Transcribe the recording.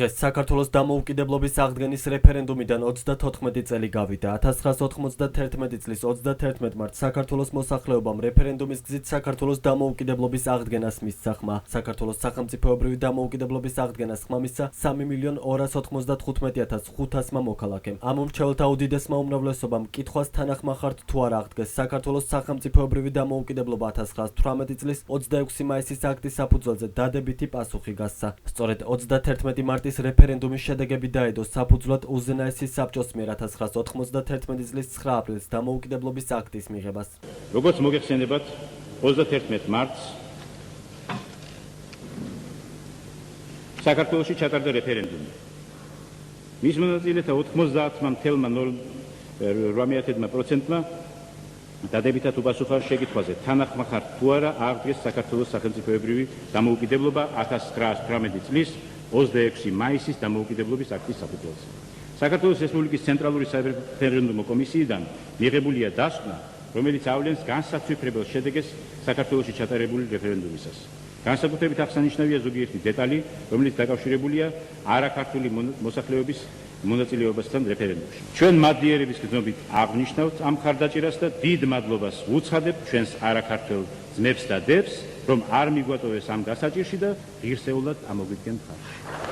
დღეს საქართველოს დამოუკიდებლობის აღდგენის რეფერენდუმიდან 34 წელი გავიდა. 1991 წლის 31 მარტს საქართველოს მოსახლეობამ რეფერენდუმის გზით საქართველოს დამოუკიდებლობის აღდგენას მისცა ხმა. საქართველოს სახელმწიფოებრივი დამოუკიდებლობის აღდგენას ხმა მისცა 3.295.500 მოქალაქემ. ამ მრჩეველთა უდიდესმა უმრავლესობამ კითხვას თანახმახართ თუ არა აღდგეს საქართველოს სახელმწიფოებრივი დამოუკიდებლობა 1918 წლის 26 მაისის აქტის საფუძველზე დადებითი პასუხი გასცა. სწორედ 31 მარტის რეფერენდუმის შედეგები დაედო საფუძვლად უზენაესი საბჭოს მიერ 1991 წლის 9 აპრილს დამოუკიდებლობის აქტის მიღებას. როგორც მოგეხსენებათ, 31 მარტს საქართველოში ჩატარდა რეფერენდუმი. მის მონაწილეთა 99.08%-მა დადებითად უპასუხა შეკითხვაზე, თანახმახართ თუ არა აღდგეს საქართველოს სახელმწიფოებრივი დამოუკიდებლობა 1918 წლის 26 მაისის დამოუკიდებლობის აქტის საფუძველზე. საქართველოს რესპუბლიკის ცენტრალური სარეფერენდუმო კომისიიდან მიღებულია დასკვნა, რომელიც ავლენს განსაცვიფრებელ შედეგეს საქართველოში ჩატარებული რეფერენდუმისას. განსაკუთრებით აღსანიშნავია ზოგიერთი დეტალი, რომელიც დაკავშირებულია არაქართული მოსახლეობის მონაწილეობასთან რეფერენდუმში. ჩვენ მადლიერების გზნობით აღნიშნავთ ამ მხარდაჭერას და დიდ მადლობას ვუცხადებთ ჩვენს არაქართველ ძმებს და დებს, რომ არ მიგვატოვეს ამ გასაჭირში და ღირსეულად ამოგვიდგენ მხარში.